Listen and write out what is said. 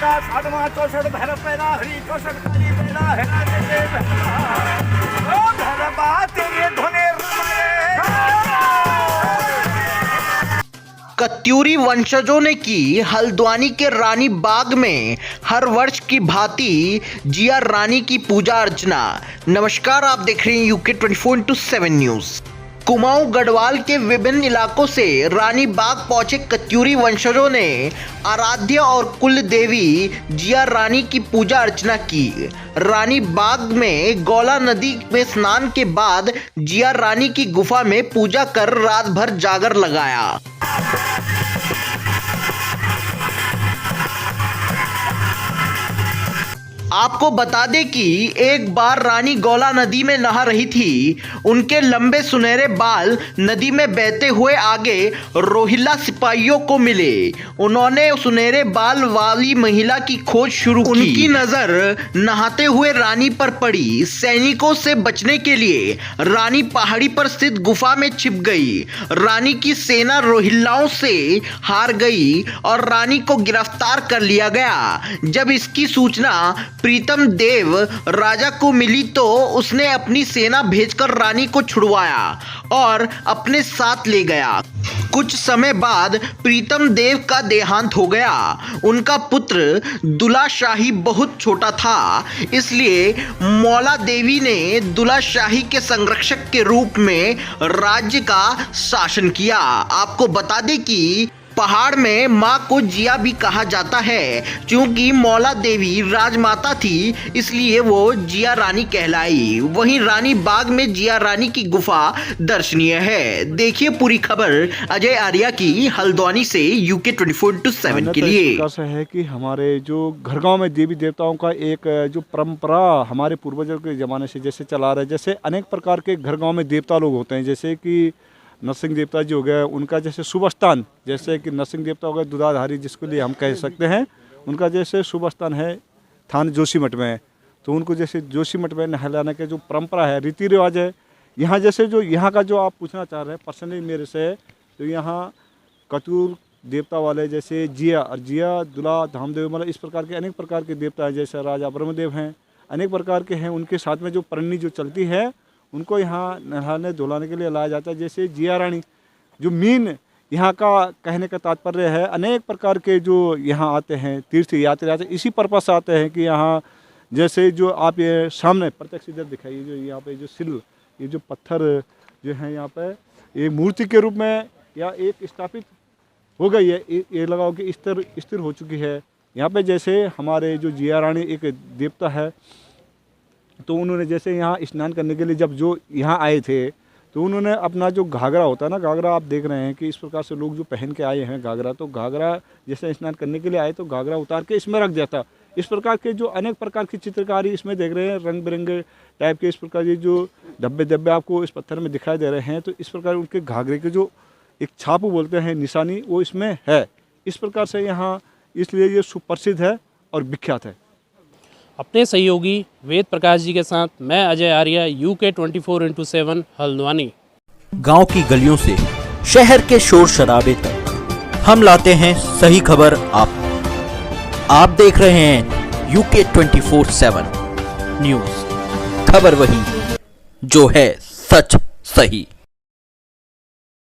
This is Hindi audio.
दादा साधवा 64 भैरव पैदा हरी 64 काली पैदा है भैरवा तेरे धुने कत्यूरी वंशजों ने की हल्द्वानी के रानी बाग में हर वर्ष की भांति जिया रानी की पूजा अर्चना। नमस्कार, आप देख रहे हैं यूके 24/7 न्यूज। कुमाऊं गढ़वाल के विभिन्न इलाकों से रानी बाग पहुंचे कत्यूरी वंशजों ने आराध्य और कुल देवी जिया रानी की पूजा अर्चना की। रानी बाग में गौला नदी में स्नान के बाद जिया रानी की गुफा में पूजा कर रात भर जागर लगाया। आपको बता दें कि एक बार रानी गौला नदी में नहा रही थी। उनके लंबे सुनहरे बाल नदी में बहते हुए आगे रोहिल्ला सिपाहियों को मिले। उन्होंने सुनहरे बाल वाली महिला की खोज शुरू की। उनकी नजर नहाते हुए रानी पर पड़ी। सैनिकों से बचने के लिए रानी पहाड़ी पर स्थित गुफा में छिप गई। रानी की सेना रोहिल्लाओं से हार गई और रानी को गिरफ्तार कर लिया गया। जब इसकी सूचना प्रीतम देव राजा को मिली तो उसने अपनी सेना भेजकर रानी को छुड़वाया और अपने साथ ले गया। कुछ समय बाद प्रीतम देव का देहांत हो गया। उनका पुत्र दुला शाही बहुत छोटा था, इसलिए मौला देवी ने दुला शाही के संरक्षक के रूप में राज्य का शासन किया। आपको बता दें कि पहाड़ में माँ को जिया भी कहा जाता है। क्योंकि मौला देवी राजमाता थी, इसलिए वो जिया रानी कहलाई। वहीं रानी बाग में जिया रानी की गुफा दर्शनीय है। देखिए पूरी खबर अजय आर्या की हल्द्वानी से यूके 24/7 के लिए। कैसा है कि हमारे जो घर गांव में देवी देवताओं का एक जो परंपरा हमारे पूर्वजों के ज़माने से जैसे चला रहा है, जैसे अनेक प्रकार के घर गांव में देवता लोग होते हैं। जैसे कि नरसिंह देवता जी हो गए, उनका जैसे शुभ स्थान, जैसे कि नरसिंह देवता हो गए दुधाधारी जिसके लिए हम कह सकते हैं, उनका जैसे शुभ स्थान है थान जोशीमठ में। तो उनको जैसे जोशीमठ में नहलाने के जो परंपरा है, रीति रिवाज है। यहाँ जैसे जो यहाँ का जो आप पूछना चाह रहे हैं पर्सनली मेरे से, तो यहाँ कतूर देवता वाले जैसे जिया और जिया दुला धामदेव, मतलब इस प्रकार के अनेक प्रकार के देवता हैं। जैसे राजा ब्रह्मदेव हैं, अनेक प्रकार के हैं। उनके साथ में जो परनी जो चलती है उनको यहाँ नहाने धुलाने के लिए लाया जाता है। जैसे जिया रानी जो मीन यहाँ का कहने का तात्पर्य है, अनेक प्रकार के जो यहाँ आते हैं तीर्थ यात्री आते हैं, इसी पर्पस से आते हैं कि यहाँ जैसे जो आप ये सामने प्रत्यक्ष इधर दिखाइए, जो यहाँ पे जो सिल ये जो पत्थर जो है यहाँ पे एक मूर्ति के रूप में या एक स्थापित हो गई है, ये लगाओ कि स्थिर हो चुकी है। यहाँ पे जैसे हमारे जो जिया रानी एक देवता है, तो उन्होंने जैसे यहाँ स्नान करने के लिए जब जो यहाँ आए थे, तो उन्होंने अपना जो घाघरा होता है ना, घाघरा आप देख रहे हैं कि इस प्रकार से लोग जो पहन के आए हैं घाघरा, तो घाघरा जैसे स्नान करने के लिए आए तो घाघरा उतार के इसमें रख दिया था। इस प्रकार के जो अनेक प्रकार की चित्रकारी इसमें देख रहे हैं, रंग बिरंगे टाइप के इस प्रकार ये जो धब्बे आपको इस पत्थर में दिखाई दे रहे हैं, तो इस प्रकार उनके घाघरे के जो एक छाप बोलते हैं निशानी, वो इसमें है। इस प्रकार से यहाँ इसलिए ये सुप्रसिद्ध है और विख्यात है। अपने सहयोगी वेद प्रकाश जी के साथ मैं अजय आर्या, यूके 24/7 हल्द्वानी। गांव की गलियों से शहर के शोर शराबे तक हम लाते हैं सही खबर आप देख रहे हैं यूके 24/7 न्यूज। खबर वही जो है सच सही।